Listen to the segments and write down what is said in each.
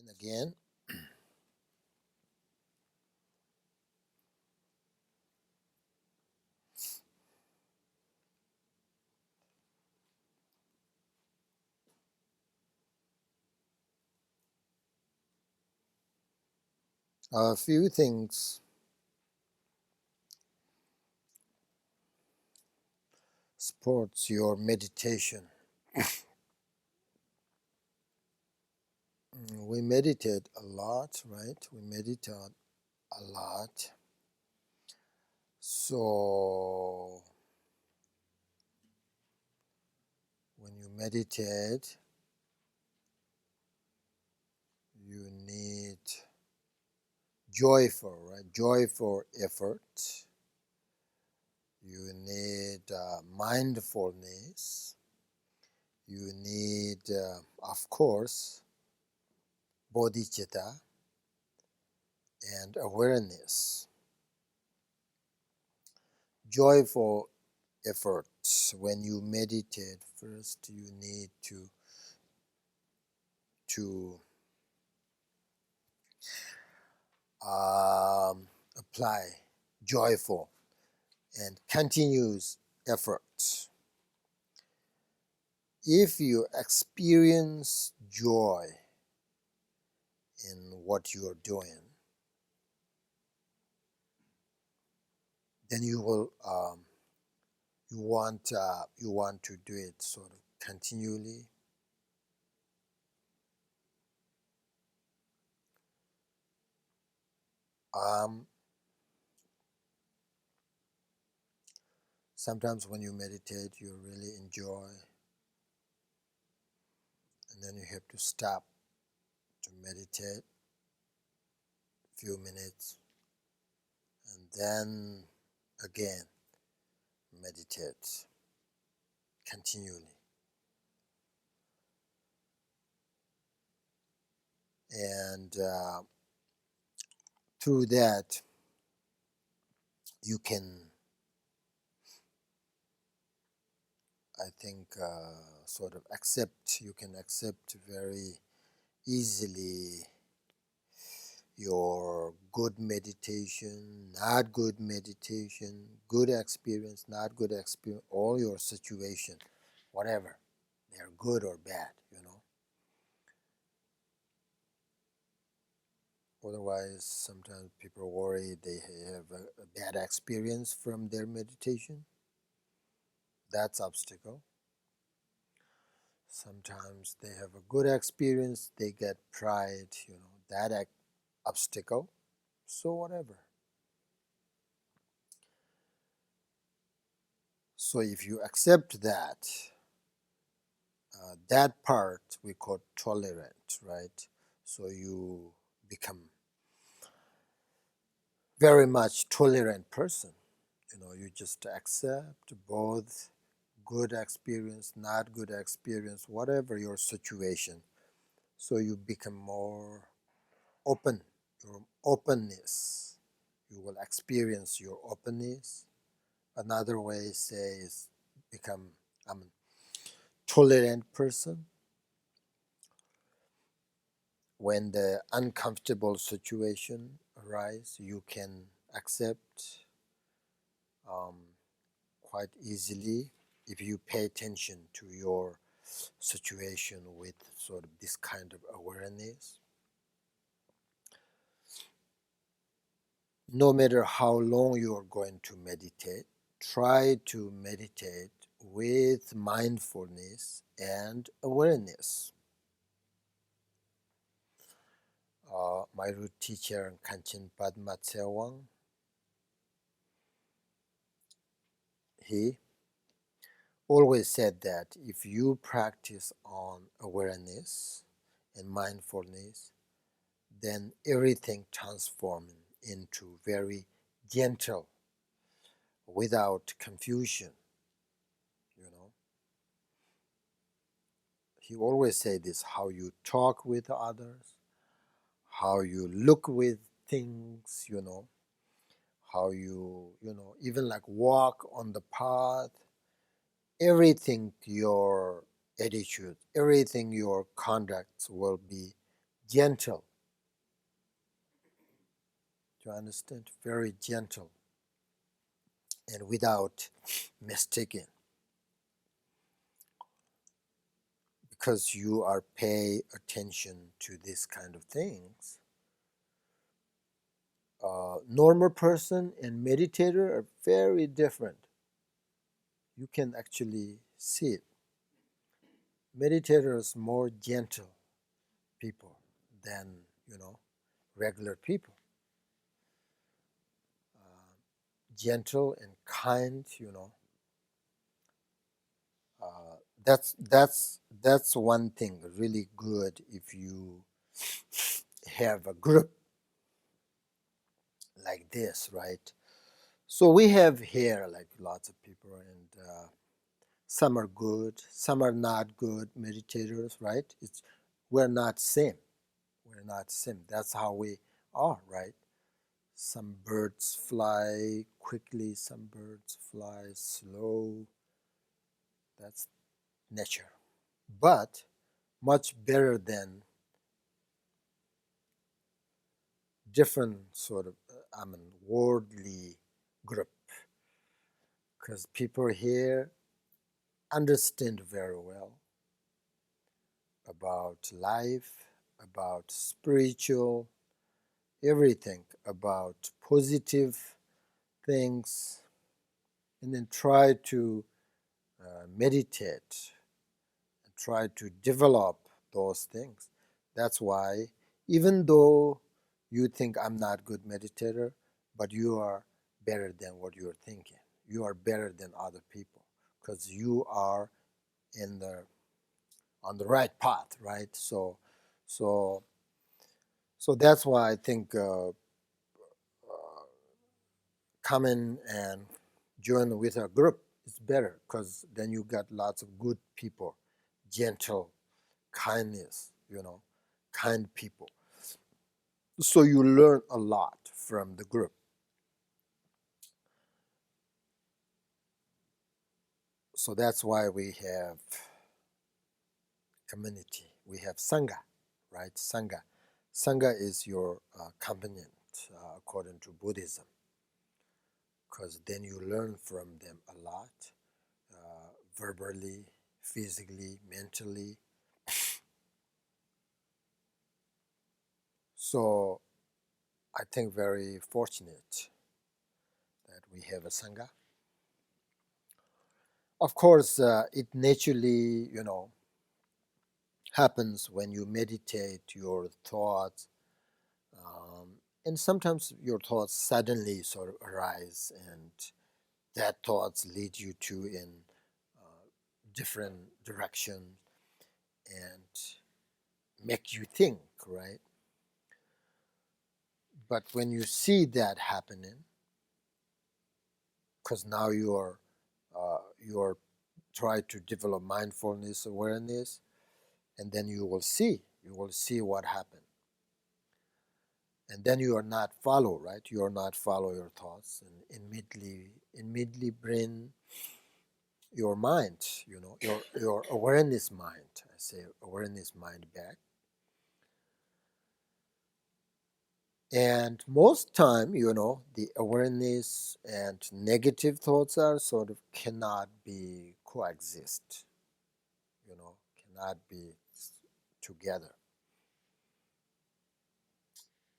And again, a few things supports your meditation. We meditate a lot, right? We meditate a lot. So when you meditate, you need joyful, right? Joyful effort. You need mindfulness. You need, of course, bodhicitta and awareness. Joyful effort. When you meditate, first you need to apply joyful and continuous effort. If you experience joy in what you are doing, then you will you want to do it sort of continually. Sometimes when you meditate, you really enjoy, and then you have to stop to meditate a few minutes, and then again meditate continually. And through that, you can, I think, sort of you can accept very easily your good meditation, not good meditation, good experience, not good experience, all your situation, whatever, they're good or bad, Otherwise, sometimes people worry they have a bad experience from their meditation. That's obstacle. Sometimes they have a good experience, they get pride, that obstacle. So whatever. So if you accept that, that part we call tolerant, right? So you become very much tolerant person. You just accept both good experience, not good experience, whatever your situation. So you become more open, your openness. You will experience your openness. Another way say is become a tolerant person. When the uncomfortable situation arise, you can accept quite easily if you pay attention to your situation with sort of this kind of awareness. No matter how long you are going to meditate, try to meditate with mindfulness and awareness. My root teacher, Kanchin Padma Tsewang, he always said that if you practice on awareness and mindfulness, then everything transforms into very gentle, without confusion. He always said this: how you talk with others, how you look with things, how you, even like walk on the path, everything your attitude, everything your conduct will be gentle. Do you understand? Very gentle and without mistaking, because you are pay attention to this kind of things. Normal person and meditator are very different. You can actually see it. Meditators more gentle people than regular people. Gentle and kind, that's one thing really good if you have a group like this, right? So we have here like lots of people, and some are good, some are not good meditators, right? We're not same. We're not same. That's how we are, right? Some birds fly quickly, some birds fly slow. That's nature. But much better than different sort of, worldly group. Because people here understand very well about life, about spiritual, everything, about positive things, and then try to meditate and try to develop those things. That's why, even though you think I'm not good meditator, but you are better than what you're thinking. You are better than other people because you are in the on the right path, right? So so that's why I think coming and join with a group is better, because then you got lots of good people, gentle, kindness, kind people. So you learn a lot from the group. So that's why we have community. We have sangha, right? Sangha. Sangha is your companion according to Buddhism, because then you learn from them a lot, verbally, physically, mentally. So I think very fortunate that we have a sangha. Of course, it naturally, happens when you meditate. Your thoughts, and sometimes your thoughts suddenly sort of arise, and that thoughts lead you to in different direction and make you think, right? But when you see that happening, because now you're try to develop mindfulness awareness, and then you will see what happened, and then you are not follow, right? You are not follow your thoughts, and immediately bring your mind, your awareness mind, I say awareness mind back. And most time, the awareness and negative thoughts are sort of cannot be coexist, cannot be together.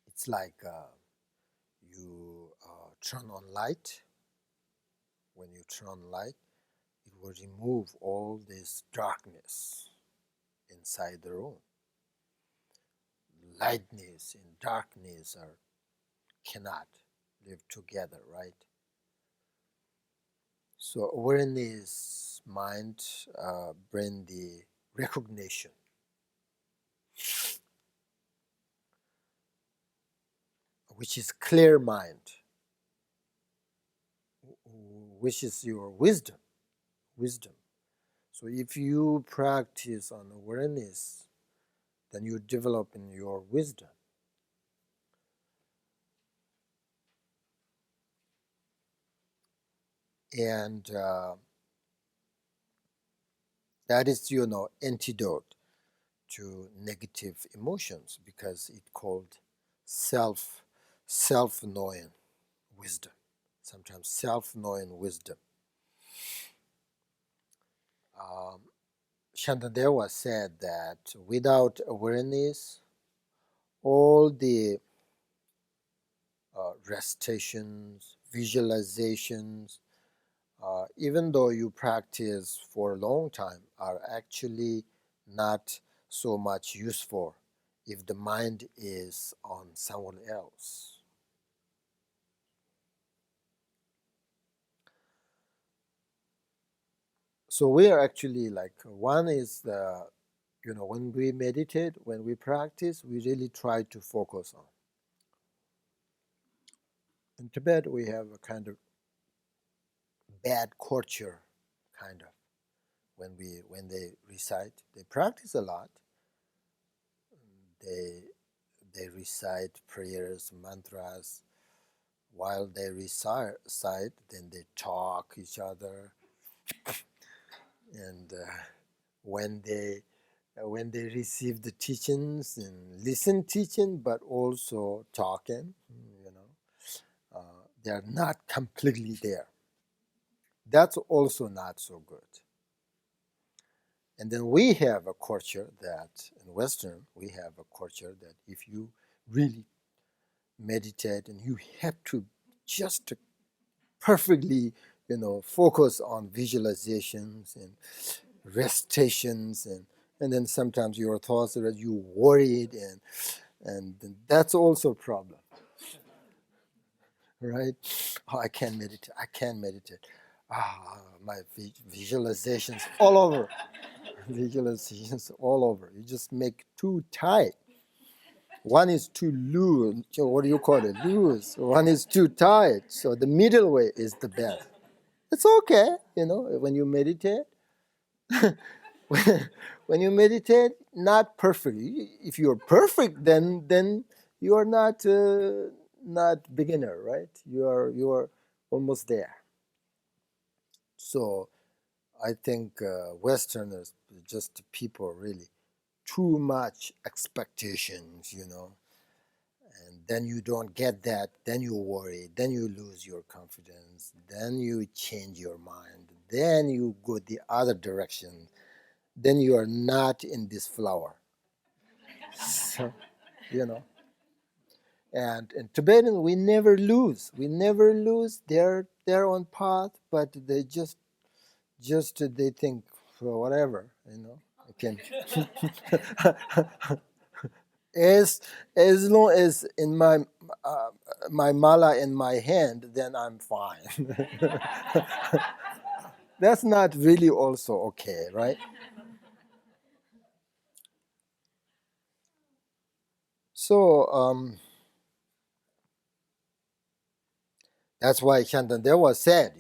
It's like you turn on light. When you turn on light, it will remove all this darkness inside the room. Lightness and darkness cannot live together, right? So awareness mind bring the recognition, which is clear mind, which is your wisdom. So if you practice on awareness, then you develop in your wisdom. And that is, antidote to negative emotions because it called self-knowing wisdom. Sometimes self-knowing wisdom. Shantideva said that without awareness, all the recitations, visualizations, even though you practice for a long time, are actually not so much useful if the mind is on someone else. So we are actually like, one is the, when we meditate, when we practice, we really try to focus on. In Tibet, we have a kind of bad culture, kind of, when they recite. They practice a lot. They recite prayers, mantras. While they recite, then they talk each other. And when they receive the teachings and listen teaching, but also talking, they are not completely there. That's also not so good. And then we have a culture that, in Western, we have a culture that if you really meditate and you have to just perfectly, focus on visualizations and recitations, and then sometimes your thoughts are you worried, and that's also a problem, right? Oh, I can't meditate. My visualizations all over. Visualizations all over. You just make too tight. One is too loose. What do you call it? Loose. One is too tight. So the middle way is the best. It's okay, when you meditate. When you meditate, not perfectly. If you're perfect, then you are not beginner, right? You are almost there. So I think Westerners, just people, really too much expectations, and then you don't get that, then you worry, then you lose your confidence, then you change your mind, then you go the other direction, then you are not in this flower. So, and in Tibetan, we never lose. We never lose. They're on path, but they just they think, well, whatever, I can. As long as in my mala in my hand, then I'm fine. That's not really also okay, right? So that's why Shantideva said,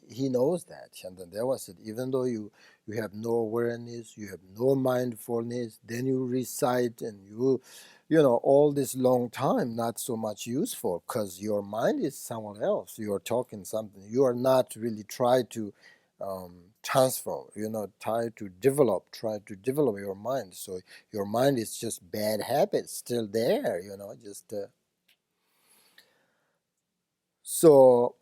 he knows that. Shantideva said, even though you have no awareness, you have no mindfulness, then you recite and all this long time, not so much useful because your mind is someone else. You are talking something. You are not really try to transform, try to develop your mind. So your mind is just bad habits still there, just. So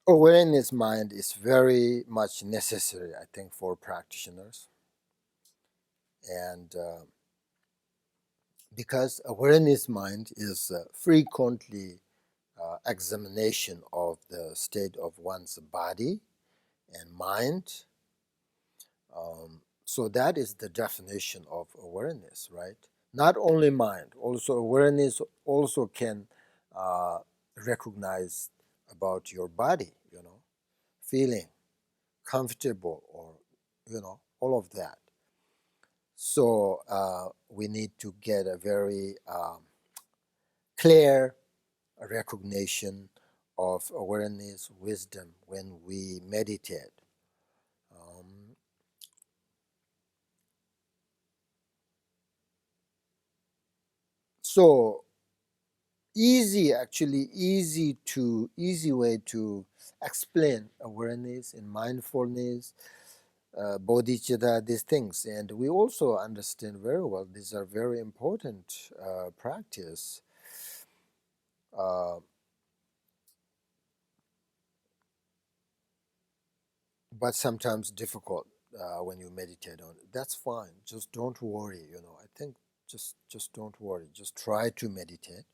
awareness mind is very much necessary, I think, for practitioners. And because awareness mind is frequently examination of the state of one's body and mind. So that is the definition of awareness, right? Not only mind, also awareness also can recognize about your body, feeling comfortable or, all of that. So we need to get a very clear recognition of awareness, wisdom when we meditate. So easy way to explain awareness and mindfulness bodhicitta, these things. And we also understand very well these are very important practice. Uh, but sometimes difficult when you meditate on it. That's fine. Just don't worry. I think just don't worry. Just try to meditate.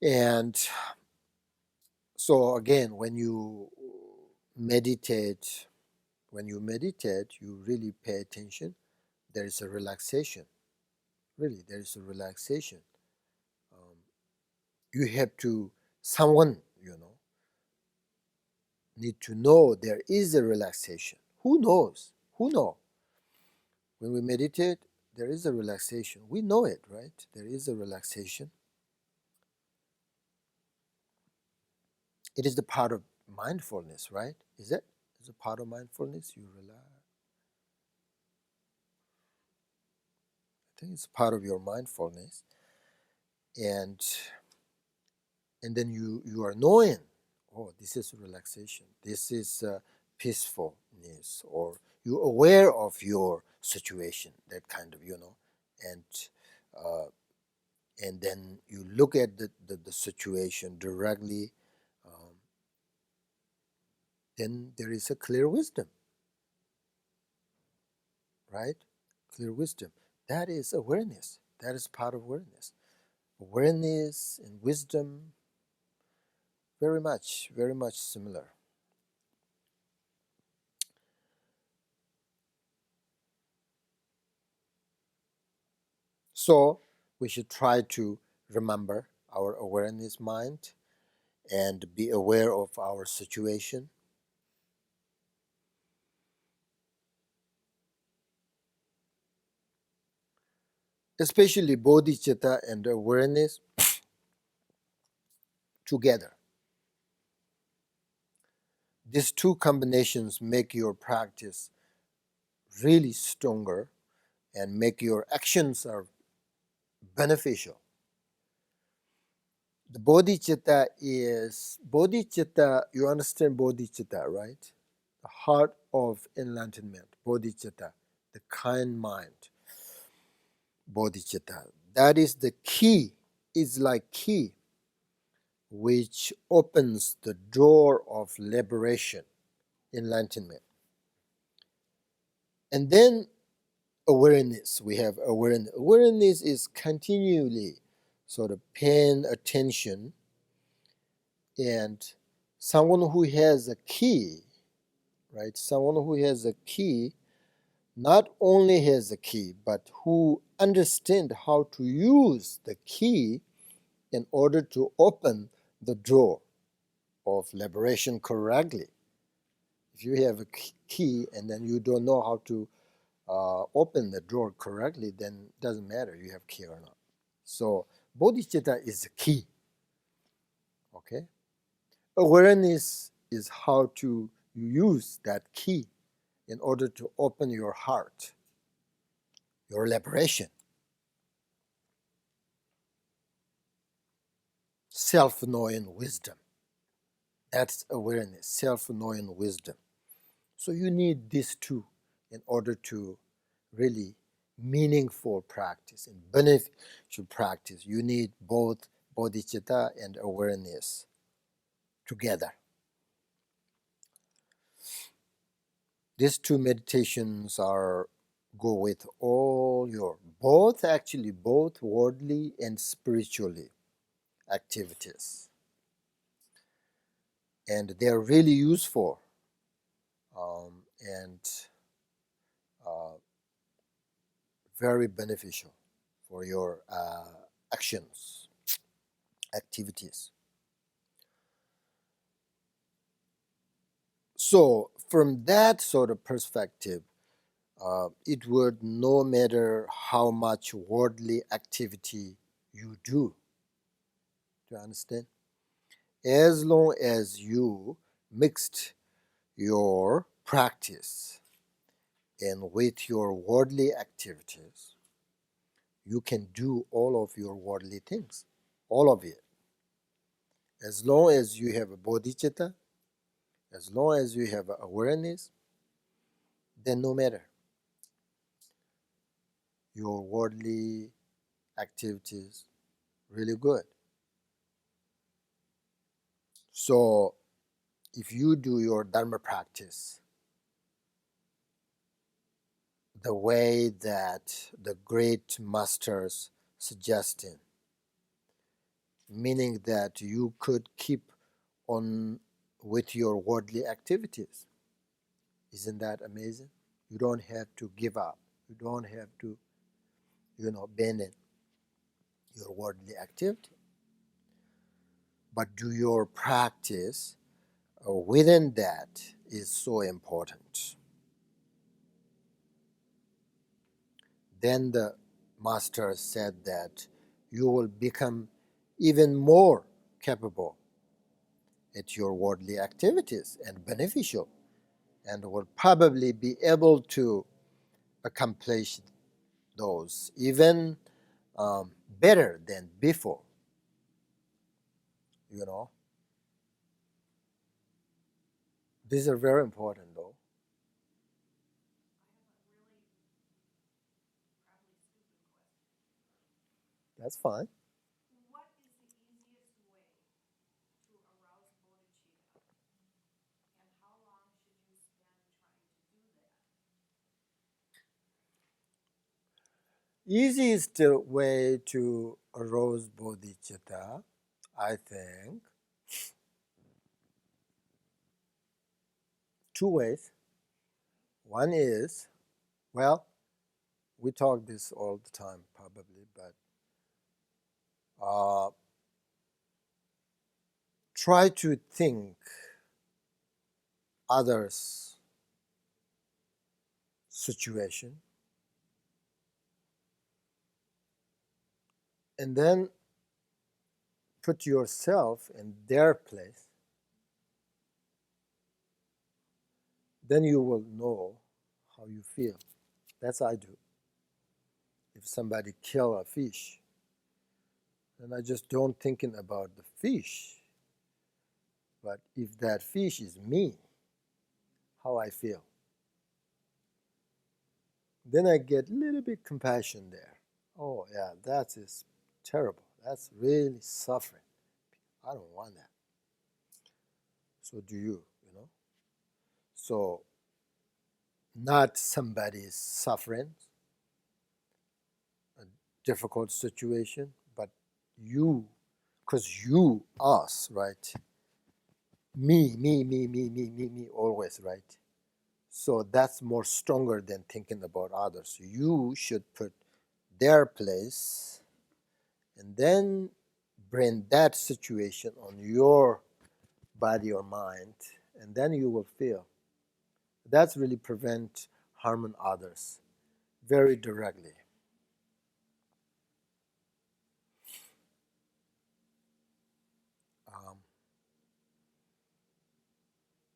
And so again, meditate, when you meditate, you really pay attention. There is a relaxation. Really, there is a relaxation. Um, you have to, someone, need to know there is a relaxation. Who knows? Who know? When we meditate, there is a relaxation. We know it, right? There is a relaxation. It is the part of mindfulness, right? Is it? Is it part of mindfulness? You relax. I think it's part of your mindfulness. And then you are knowing, oh, this is relaxation. This is peacefulness, or you're aware of your situation, that kind of, and uh, and then you look at the situation directly, um, then there is a clear wisdom, right? Clear wisdom. That is awareness. That is part of awareness. Awareness and wisdom, very much similar. So we should try to remember our awareness mind and be aware of our situation. Especially bodhicitta and awareness together. These two combinations make your practice really stronger and make your actions are beneficial. The bodhicitta, you understand bodhicitta, right? The heart of enlightenment, bodhicitta, the kind mind, bodhicitta. That is the key, is like key, which opens the door of liberation, enlightenment. And then awareness, we have awareness. Awareness is continually sort of paying attention, and someone who has a key, right? Someone who has a key not only has a key, but who understand how to use the key in order to open the door of liberation correctly. If you have a key and then you don't know how to open the door correctly, then it doesn't matter you have key or not. So bodhicitta is the key. Okay, awareness is how to use that key in order to open your heart, your liberation. Self-knowing wisdom. That's awareness, self-knowing wisdom. So you need these two in order to really meaningful practice and beneficial practice. You need both bodhicitta and awareness together. These two meditations go with all your both worldly and spiritually activities, and they are really useful and uh, very beneficial for your actions, activities. So from that sort of perspective, it would no matter how much worldly activity you do. Do you understand? As long as you mixed your practice and with your worldly activities, you can do all of your worldly things, all of it. As long as you have a bodhicitta, as long as you have awareness, then no matter your worldly activities really good. So if you do your Dharma practice the way that the great masters suggested, meaning that you could keep on with your worldly activities, isn't that amazing? You don't have to give up. You don't have to, abandon your worldly activity. But do your practice within that is so important. Then the master said that you will become even more capable at your worldly activities and beneficial, and will probably be able to accomplish those even better than before. These are very important, though. That's fine. What is the easiest way to arouse bodhicitta, and how long should you spend trying to do that? Easiest way to arouse bodhicitta, I think, two ways. One is, well, we talk this all the time probably, but try to think others' situation, and then put yourself in their place. Then you will know how you feel. That's what I do. If somebody kill a fish, then I just don't thinking about the fish, but if that fish is me, how I feel. Then I get a little bit compassion there. Oh yeah, that is terrible. That's really suffering. I don't want that. So do you. So not somebody's suffering, a difficult situation, but you, because you, us, right? Me, always, right? So that's more stronger than thinking about others. You should put their place and then bring that situation on your body or mind, and then you will feel. That's really prevent harming others very directly. Um,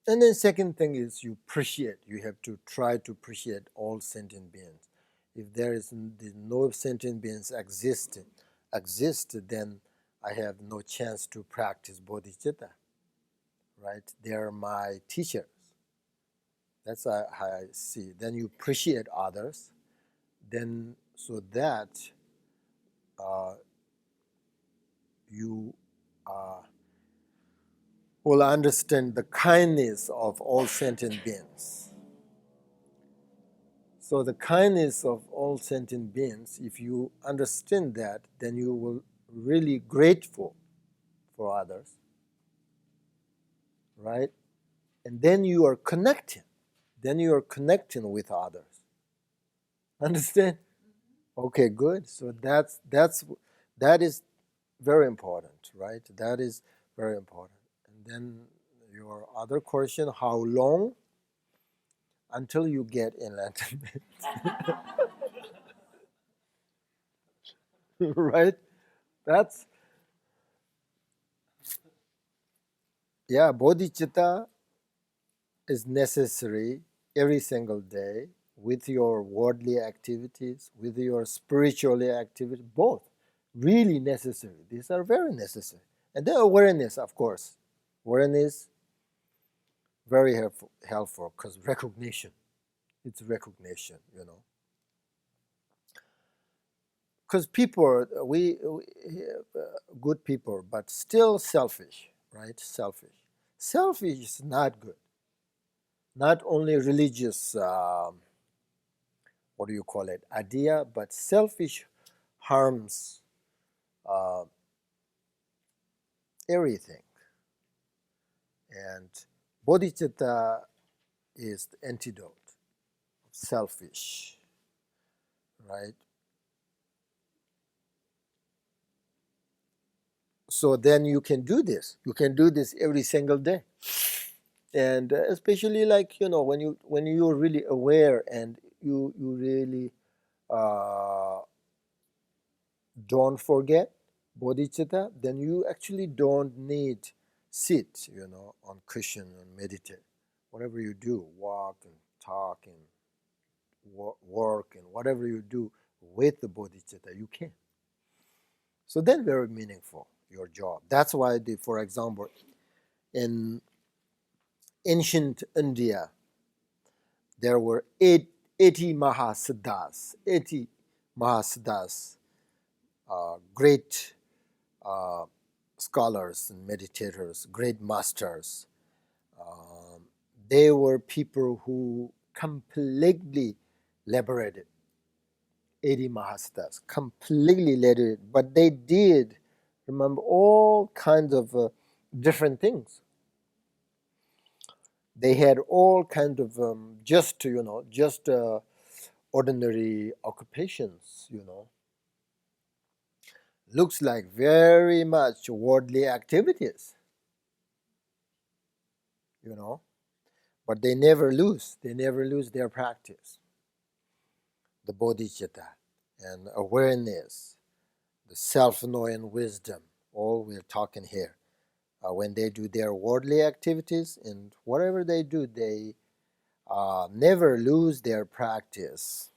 and then second thing is you appreciate. You have to try to appreciate all sentient beings. If there is no sentient beings exist, then I have no chance to practice bodhicitta. Right? They are my teachers. That's how I see. Then you appreciate others. Then so that you will understand the kindness of all sentient beings. So the kindness of all sentient beings, if you understand that, then you will really grateful for others, right? And then you are connecting. Then you are connecting with others. Understand? Okay, good. So that is very important, right? That is very important. And then your other question: how long until you get enlightenment? Right? That's bodhicitta is necessary every single day with your worldly activities, with your spiritual activity, both really necessary. These are very necessary. And the awareness, of course, awareness very helpful because recognition. It's recognition, because people, good people, but still selfish, right? Selfish is not good. Not only religious, what do you call it, idea, but selfish harms uh, everything. And bodhicitta is the antidote of selfish, right? So then you can do this. You can do this every single day, and especially like when you're really aware and you really uh, don't forget bodhicitta, then you actually don't need sit, on cushion and meditate. Whatever you do, walk and talk and work and whatever you do with the bodhicitta, you can. So then very meaningful, your job. That's why, for example, in ancient India, there were 80 Mahasiddhas, 80 Mahasiddhas, great uh, scholars and meditators, great masters. Um, they were people who completely liberated, 80 Mahasiddhas, completely liberated, but they did remember all kinds of different things. They had all kinds of just ordinary occupations, looks like very much worldly activities, you know, but they never lose their practice, the bodhicitta and awareness, the self-knowing wisdom, all we're talking here. When they do their worldly activities and whatever they do, they never lose their practice.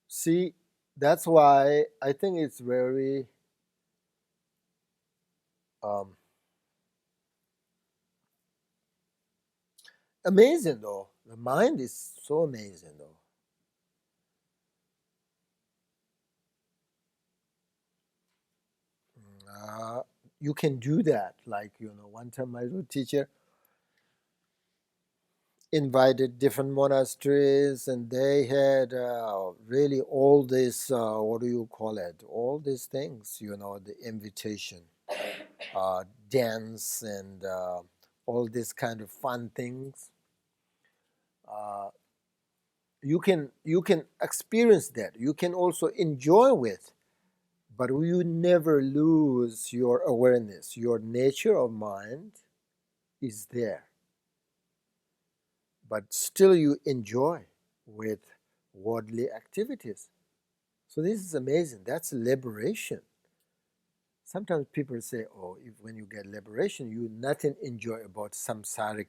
See, that's why I think it's very um, amazing, though. The mind is so amazing, though. Uh, you can do that. Like, one time my root teacher invited different monasteries, and they had really all this, what do you call it? All these things, the invitation, dance, and all these kind of fun things. Uh, you can experience that. You can also enjoy with, but you never lose your awareness. Your nature of mind is there, but still you enjoy with worldly activities. So this is amazing. That's liberation. Sometimes people say, "Oh, if when you get liberation, you nothing enjoy about samsaric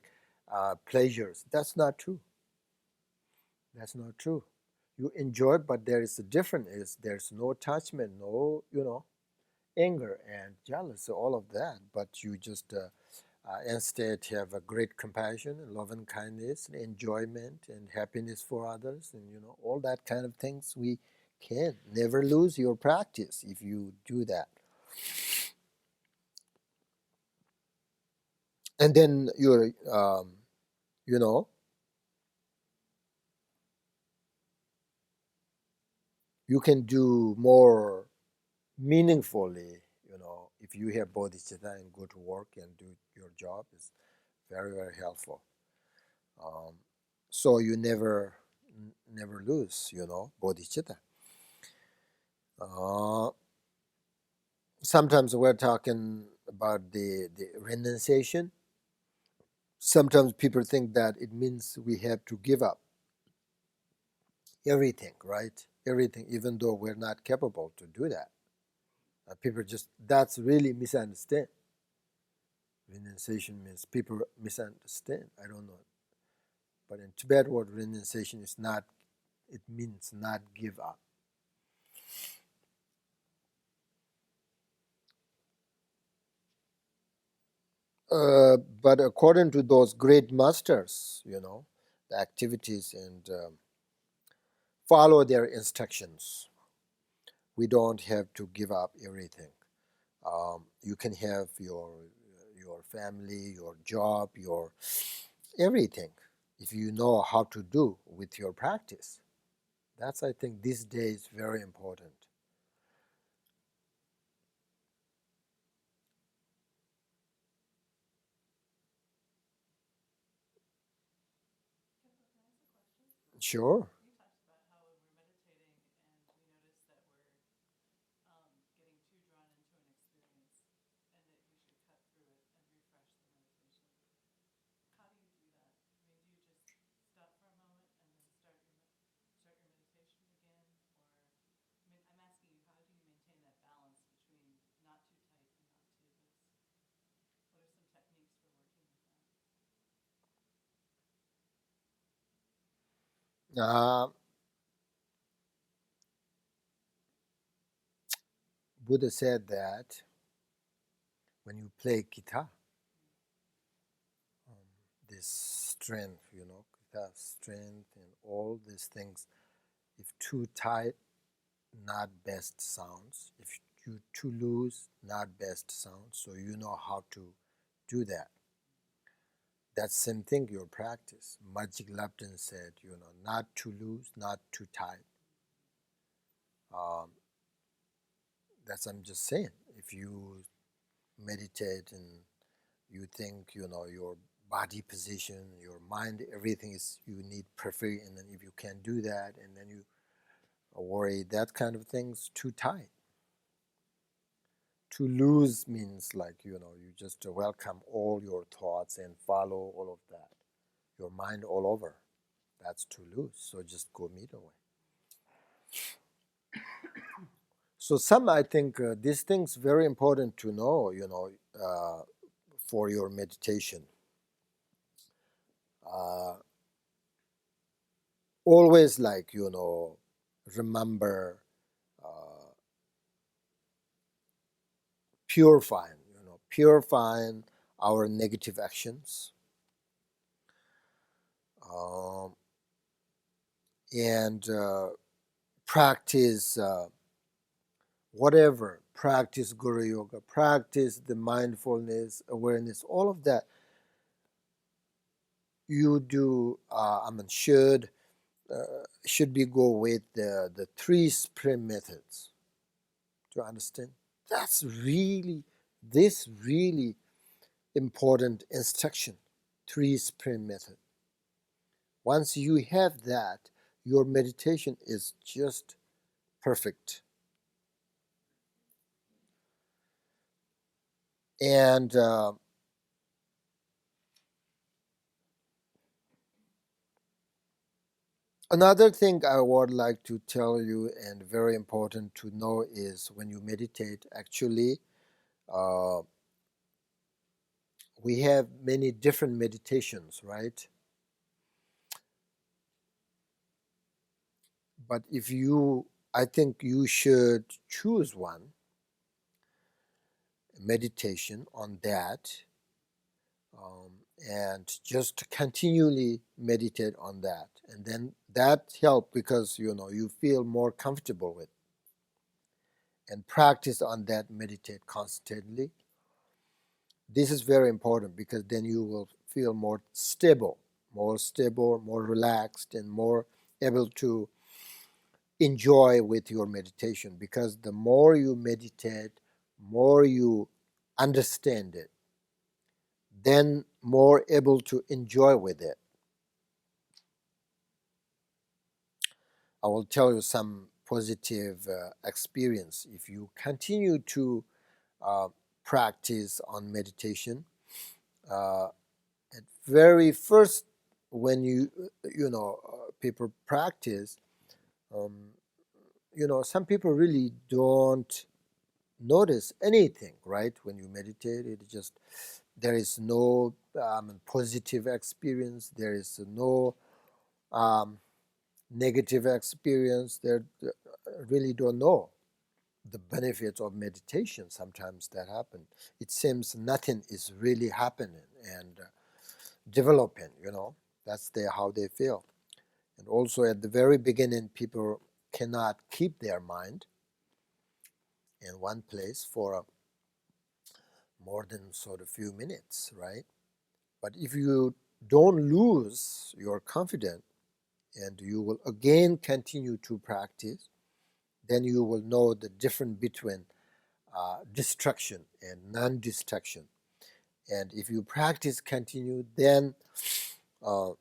pleasures." That's not true. That's not true. You enjoy, but there is a difference. Is there's no attachment, no anger and jealousy, all of that. But you just instead have a great compassion and love and kindness and enjoyment and happiness for others, and all that kind of things. We can never lose your practice if you do that. And then you're you know you can do more meaningfully, if you have bodhicitta and go to work and do your job. Is very, very helpful. um, so you never lose, bodhicitta. uh, Sometimes we're talking about the renunciation. Sometimes people think that it means we have to give up everything, right? Everything, even though we're not capable to do that. People just, that's really misunderstand. Renunciation means people misunderstand. I don't know. But in Tibet, word renunciation is not, it means not give up. But according to those great masters, the activities and follow their instructions. We don't have to give up everything. You can have your family, your job, your everything if you know how to do with your practice. That's, I think, these days very important. Sure. You talked about how when we're meditating and we notice that we're getting too drawn into an experience and that we should cut through it and refresh the meditation. How do you do that? I mean, do you just stop for a moment and then start your meditation again? Or, I mean, I'm asking you, how do you maintain that balance between not too tight and not too loose? What are some techniques for working with that? Uh, Buddha said that when you play guitar, this strength, guitar strength and all these things, if too tight, not best sounds. If you too loose, not best sounds. So you know how to do that. That same thing your practice. Magic Lupton said, not too loose, not too tight. Um, that's I'm just saying. If you meditate and you think your body position, your mind, everything is you need perfect, and then if you can't do that, and then you worry that kind of things too tight. To lose means like you just welcome all your thoughts and follow all of that, your mind all over. That's to lose. So just go middle way. So some I think these things very important to know. For your meditation. Uh, Always like remember uh, purifying our negative actions, um, and practice whatever, practice guru yoga, practice the mindfulness awareness, all of that you do. Should be go with the three spring methods to understand. That's really important instruction. Three spring method. Once you have that, your meditation is just perfect. And another thing I would like to tell you, and very important to know, is when you meditate, actually, uh, we have many different meditations, right? But I think you should choose one meditation on that, um, and just continually meditate on that, and then that help because you feel more comfortable with, and practice on that, meditate constantly. This is very important because then you will feel more stable, more relaxed, and more able to enjoy with your meditation, because the more you meditate, more you understand it, then more able to enjoy with it. I will tell you some positive experience. If you continue to uh, practice on meditation, uh, at very first, when people practice, um, some people really don't notice anything, right? When you meditate, it just there is no positive experience. There is no negative experience. They really don't know. the benefits of meditation. Sometimes that happens. It seems nothing is really happening and developing, That's how they feel. And also at the very beginning, people cannot keep their mind in one place for more than sort of few minutes, right? But if you don't lose your confidence and you will again continue to practice, then you will know the difference between distraction and non-distraction. And if you practice continue, then uh,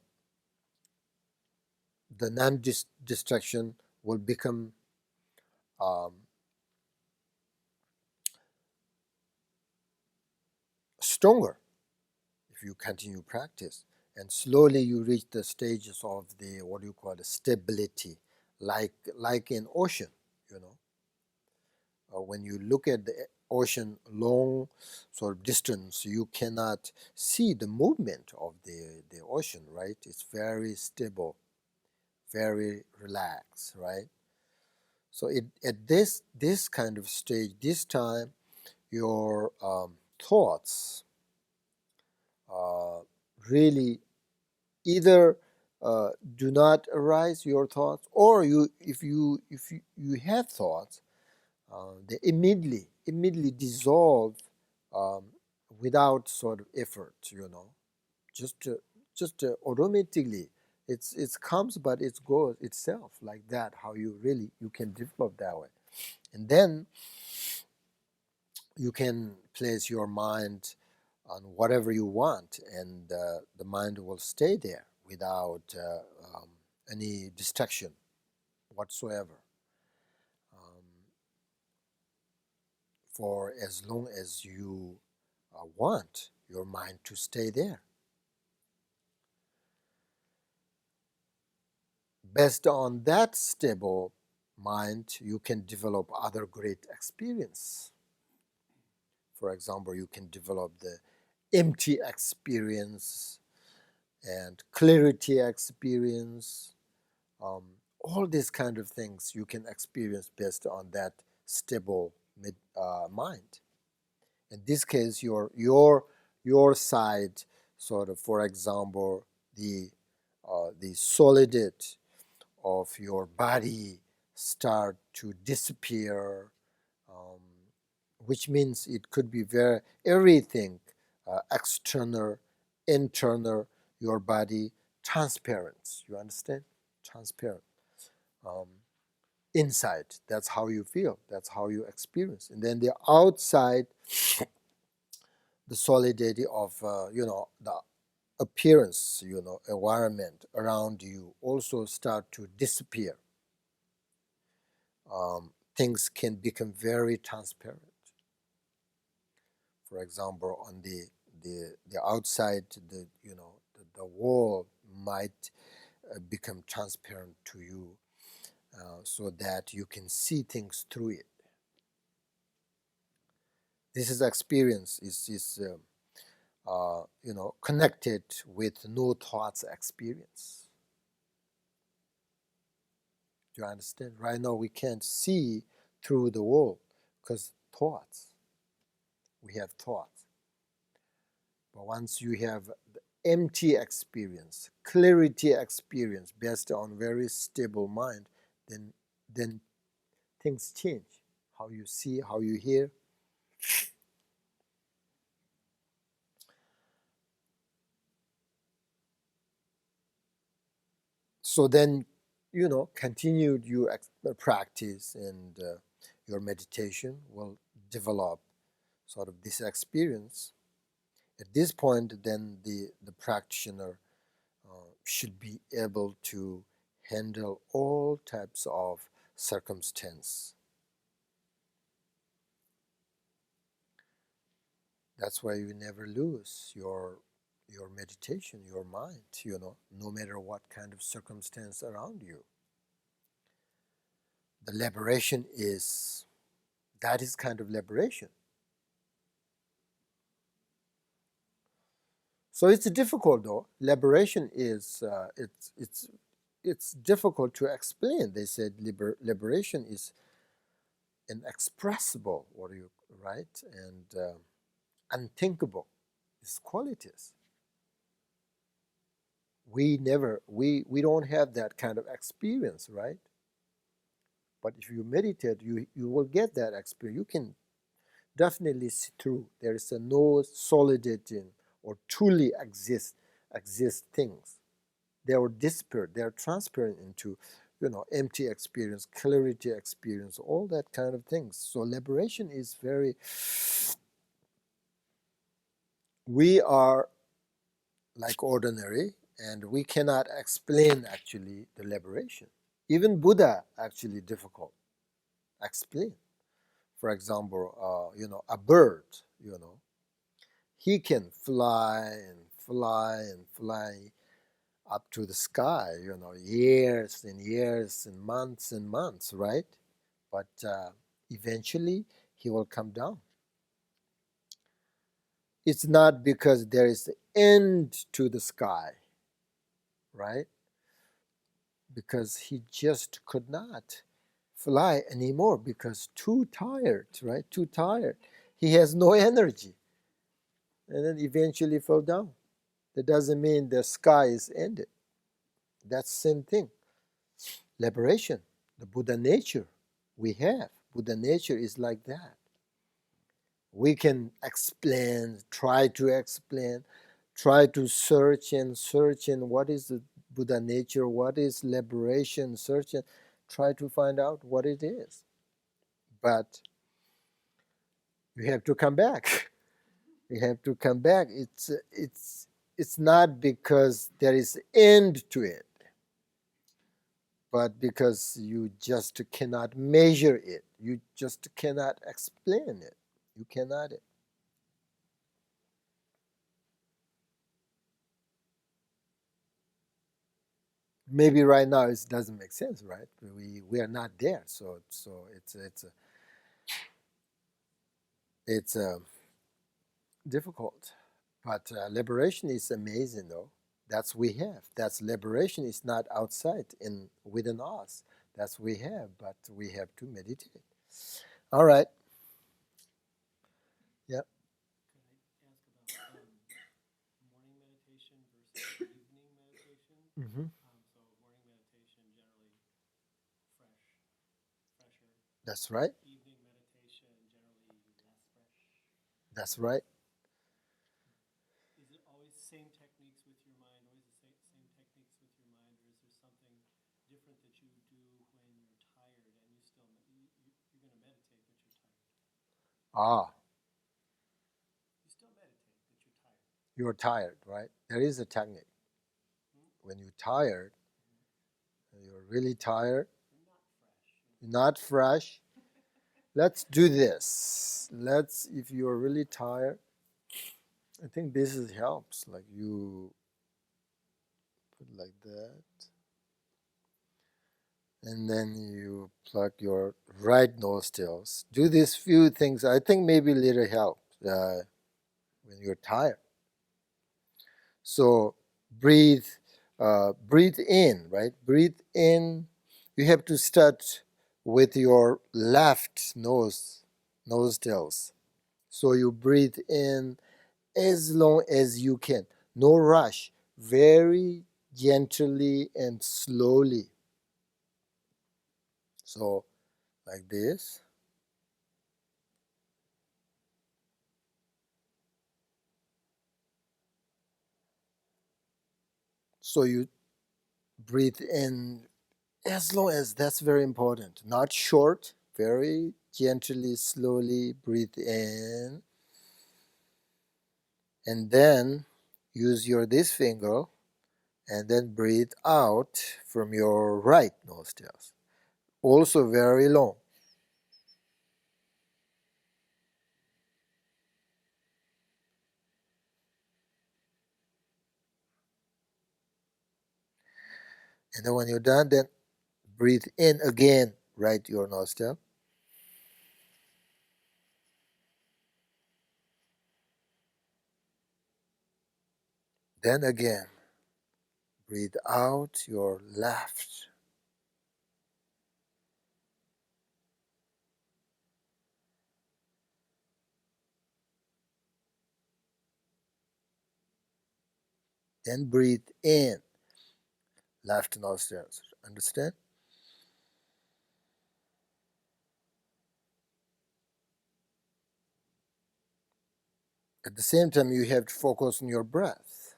the non-distraction will become um, stronger if you continue practice. And slowly you reach the stages of the what you call the stability, like in ocean, you know. When you look at the ocean long sort of distance, you cannot see the movement of the ocean, right? It's very stable, very relaxed, right? So at this kind of stage, this time, your thoughts uh, really either do not arise your thoughts, or you have thoughts, they immediately dissolve um, without sort of effort, just automatically. It comes, but it goes itself like that. How you can develop that way, and then you can place your mind on whatever you want, and the mind will stay there without any distraction whatsoever, um, for as long as you want your mind to stay there. Based on that stable mind, you can develop other great experience. For example, you can develop the empty experience and clarity experience. Um, all these kind of things you can experience based on that stable mind. In this case, your side, sort of, for example, the solidity of your body start to disappear, um, which means it could be everything, external, internal, your body, transparent. You understand? Transparent. Um, inside, that's how you feel. That's how you experience. And then the outside, the solidity of the appearance, environment around you also start to disappear. Things can become very transparent. For example, on the outside, the wall might become transparent to you, so that you can see things through it. This is experience is connected with no thoughts experience. Do you understand? Right now we can't see through the wall because thoughts. We have thoughts. But once you have the empty experience, clarity experience based on very stable mind, then things change. How you see, how you hear. So then, continued your practice, and your meditation will develop sort of this experience. At this point, then the practitioner should be able to handle all types of circumstance. That's why you never lose your meditation, your mind, no matter what kind of circumstance around you. The liberation that is kind of liberation. So it's difficult though. Liberation is it's difficult to explain. They said liberation is inexpressible, right, and unthinkable. These qualities. We don't have that kind of experience, right? But if you meditate, you will get that experience. You can definitely see through. There is no solidity or truly exist things. They are disparate. They are transparent into, empty experience, clarity experience, all that kind of things. So liberation is very. We are like ordinary, and we cannot explain actually the liberation. Even Buddha actually difficult explain. For example, a bird, he can fly and fly and fly up to the sky, years and years and months, right? But eventually he will come down. It's not because there is an end to the sky, right? Because he just could not fly anymore because too tired, right? Too tired. He has no energy. And then eventually fell down. That doesn't mean the sky is ended. That's the same thing. Liberation, the Buddha nature we have. Buddha nature is like that. We can explain, try to search and what is the Buddha nature, what is liberation, search and try to find out what it is. But you have to come back. You have to come back. It's not because there is end to it, but because you just cannot measure it. You just cannot explain it. You cannot. Maybe right now it doesn't make sense, right? We are not there, so it's difficult. But liberation is amazing, though. That's we have. That's liberation is not outside in within us. That's we have, but we have to meditate. All right. Yeah. Can I ask about morning meditation versus evening meditation? Hmm. So morning meditation generally fresher. That's right. Evening meditation generally less fresh. That's right. Is it always the same techniques with your mind? Always the same techniques with your mind, or is there something different that you do when you're tired and you still you're going to meditate but you're tired? Ah, You still meditate but you're tired. you're tired, right? There is a technique. When you're tired, you're really tired, You're not fresh. you're not fresh. Let's do this. If you're really tired, I think this helps. Like you put like that, and then you plug your right nostrils. Do these few things. I think maybe a little help when you're tired. So breathe, breathe in, right? Breathe in. You have to start with your left nostrils. So you breathe in as long as you can. No rush. Very gently and slowly. So like this. So you breathe in as long as that's very important. Not short. Very gently, slowly breathe in. And then use your this finger and then breathe out from your right nostrils. Also very long. And then when you're done, then breathe in again, right your nostril. Then again, breathe out your left. Then breathe in, left nostrils. Understand? At the same time, you have to focus on your breath.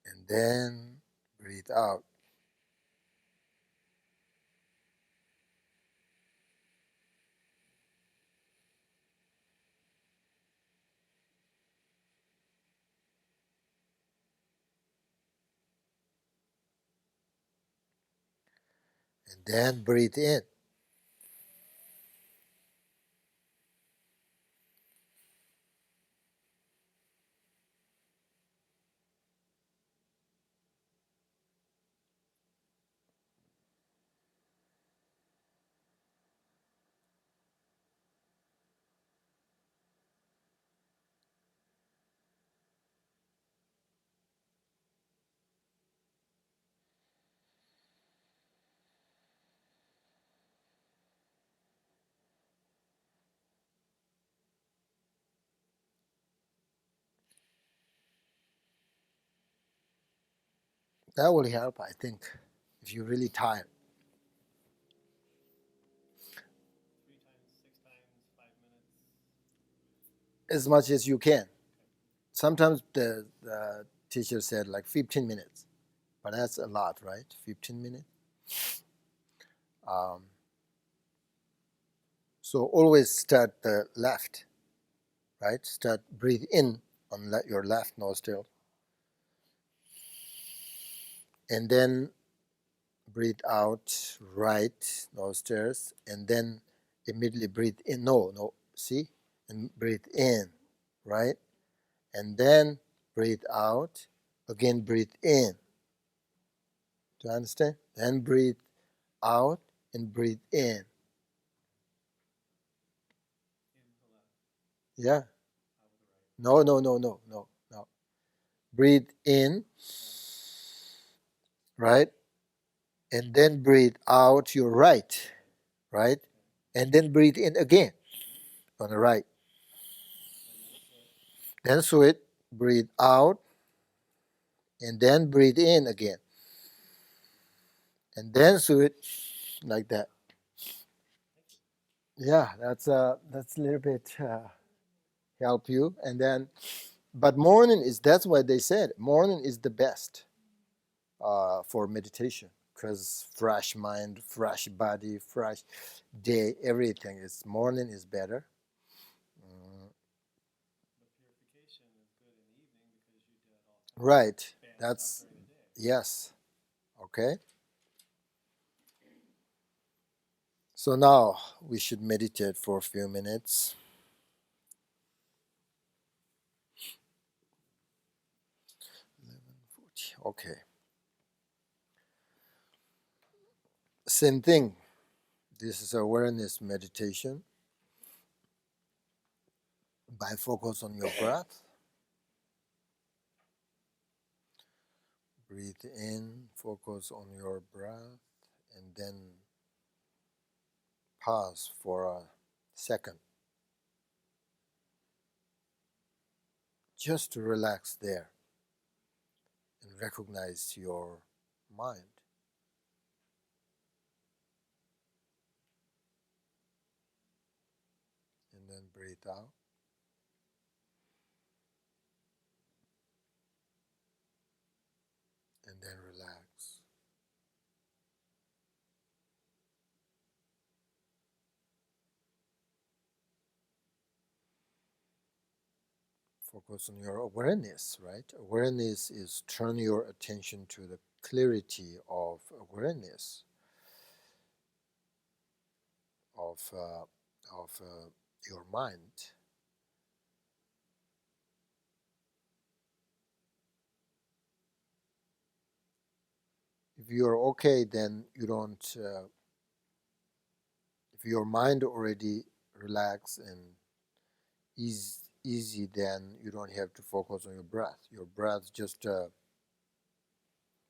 And then breathe out. And then breathe in. That will help, I think, if you're really tired. 3 times, 6 times, 5 minutes. As much as you can. Sometimes the teacher said like 15 minutes, but that's a lot, right? 15 minutes. So always start the left, right? Start breathe in on your left nostril, and then breathe out right nostrils, and then immediately breathe in. No, see, and breathe in, right, and then breathe out. Again, breathe in. Do you understand? Then breathe out and breathe in. In the left, Yeah. out of the right. No. Breathe in, right? And then breathe out your right, right? And then breathe in again on the right. And then switch. Then switch, breathe out, and then breathe in again. And then switch like that. Yeah, that's a little bit help you. And then, but morning is, that's why they said morning is the best for meditation, because fresh mind, fresh body, fresh day, everything is morning is better. But purification is good in the evening because you did all kinds Right. of bad That's stuff during the day. yes. Okay. So now we should meditate for a few minutes. Okay. Same thing. This is awareness meditation. By focus on your breath. Breathe in, focus on your breath, and then pause for a second. Just to relax there and recognize your mind. And then breathe out. And then relax. Focus on your awareness, right? Awareness is turn your attention to the clarity of awareness of your mind. If you're okay, then you don't. If your mind already relaxed and is easy, then you don't have to focus on your breath. Your breath just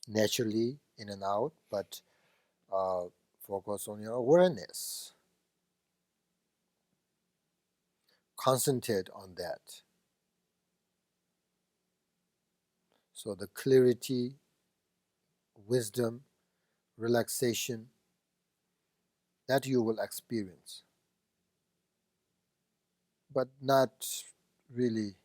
naturally in and out, but focus on your awareness. concentrate on that. So the clarity, wisdom, relaxation, that you will experience, but not really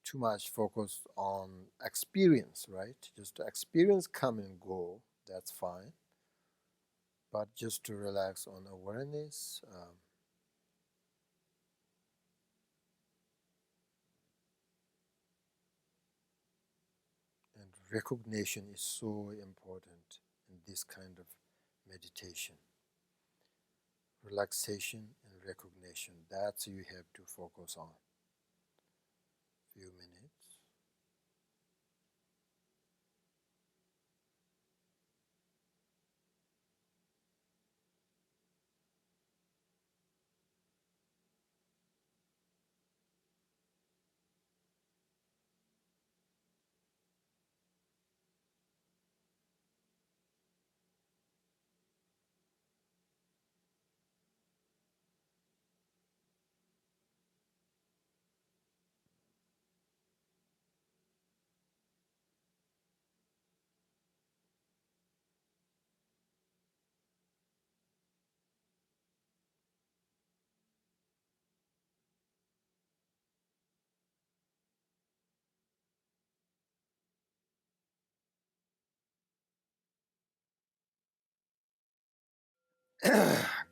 too much focused on experience, right? Just the experience come and go, that's fine. But just to relax on awareness, and recognition is so important in this kind of meditation. Relaxation and recognition, that's you have to focus on. Few minutes.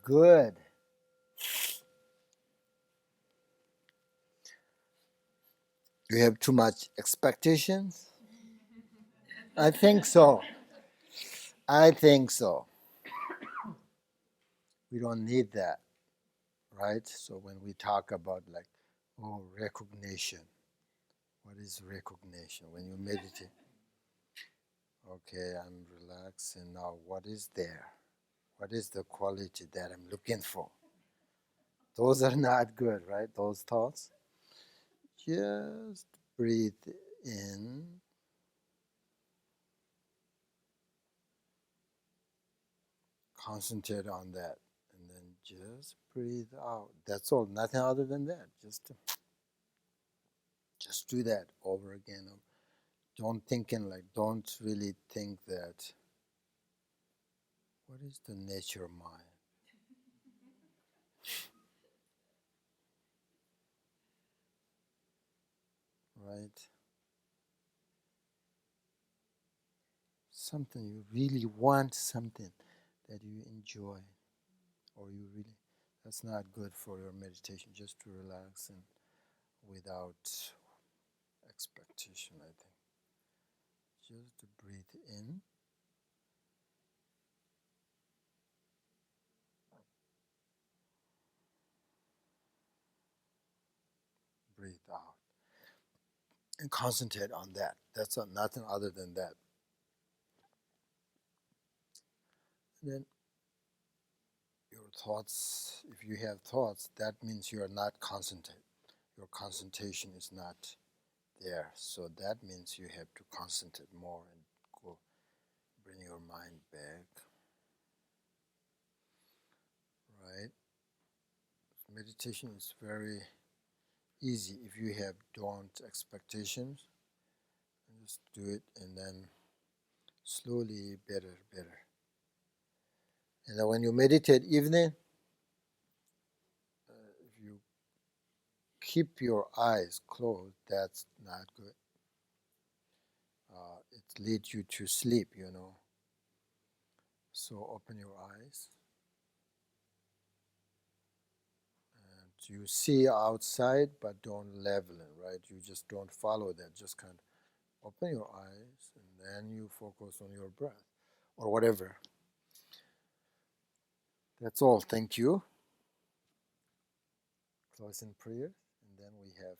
Good. You have too much expectations? I think so. I think so. We don't need that, right? So when we talk about like, oh, recognition, what is recognition? When you meditate, okay, I'm relaxed, and now what is there? What is the quality that I'm looking for? Those are not good, right? Those thoughts. Just breathe in, concentrate on that, and then just breathe out. That's all, nothing other than that. Just do that over again. Don't don't really think that, what is the nature of mind, right? Something you really want, something that you enjoy, or you really, that's not good for your meditation, just to relax and without expectation, I think. Just to breathe in, breathe out, and concentrate on that. That's nothing other than that. And then your thoughts, if you have thoughts, that means you are not concentrated. Your concentration is not there. So that means you have to concentrate more and go bring your mind back. Right? Meditation is very easy if you have don't expectations. Just do it and then slowly better. And then when you meditate evening, if you keep your eyes closed, that's not good. It leads you to sleep, you know. So open your eyes and you see outside, but don't level it, right? You just don't follow that. Just kind of open your eyes and then you focus on your breath or whatever. That's all. Thank you. Close in prayer, and then we have